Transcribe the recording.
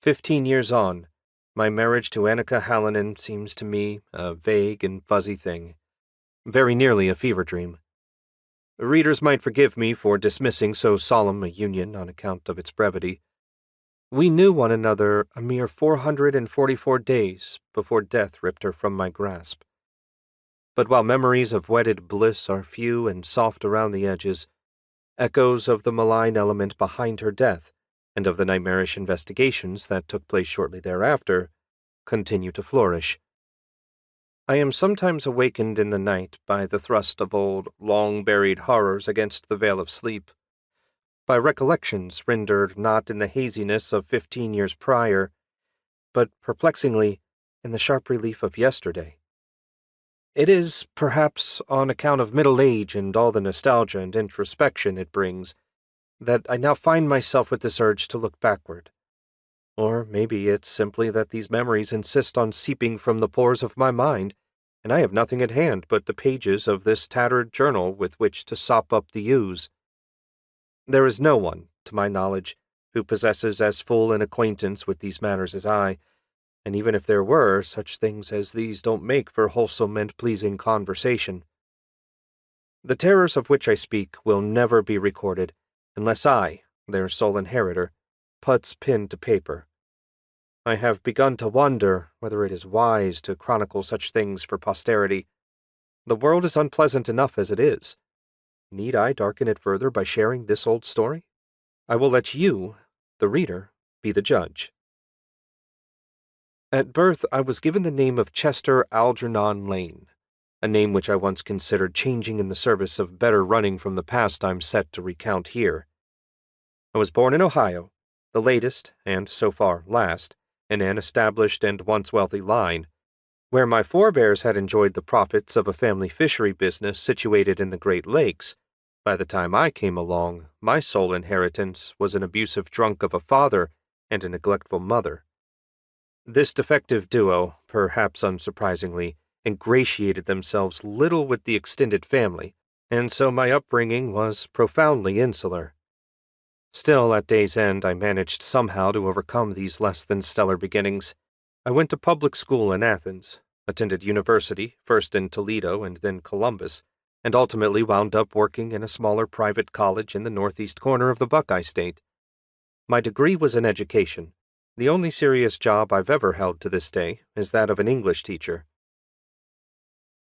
15 years on, my marriage to Annika Hallinan seems to me a vague and fuzzy thing, very nearly a fever dream. Readers might forgive me for dismissing so solemn a union on account of its brevity. We knew one another a mere 444 days before death ripped her from my grasp. But while memories of wedded bliss are few and soft around the edges, echoes of the malign element behind her death, and of the nightmarish investigations that took place shortly thereafter, continue to flourish. I am sometimes awakened in the night by the thrust of old, long-buried horrors against the veil of sleep, by recollections rendered not in the haziness of 15 years prior, but perplexingly in the sharp relief of yesterday. It is, perhaps, on account of middle age and all the nostalgia and introspection it brings, that I now find myself with this urge to look backward. Or maybe it's simply that these memories insist on seeping from the pores of my mind, and I have nothing at hand but the pages of this tattered journal with which to sop up the ooze. There is no one, to my knowledge, who possesses as full an acquaintance with these matters as I, and even if there were, such things as these don't make for wholesome and pleasing conversation. The terrors of which I speak will never be recorded, unless I, their sole inheritor, puts pen to paper. I have begun to wonder whether it is wise to chronicle such things for posterity. The world is unpleasant enough as it is. Need I darken it further by sharing this old story? I will let you, the reader, be the judge. At birth, I was given the name of Chester Algernon Lane, a name which I once considered changing in the service of better running from the past I'm set to recount here. I was born in Ohio, the latest, and so far last, in an established and once wealthy line, where my forebears had enjoyed the profits of a family fishery business situated in the Great Lakes. By the time I came along, my sole inheritance was an abusive drunk of a father and a neglectful mother. This defective duo, perhaps unsurprisingly, ingratiated themselves little with the extended family, and so my upbringing was profoundly insular. Still, at day's end, I managed somehow to overcome these less than stellar beginnings. I went to public school in Athens, attended university, first in Toledo and then Columbus, and ultimately wound up working in a smaller private college in the northeast corner of the Buckeye State. My degree was in education. The only serious job I've ever held to this day is that of an English teacher.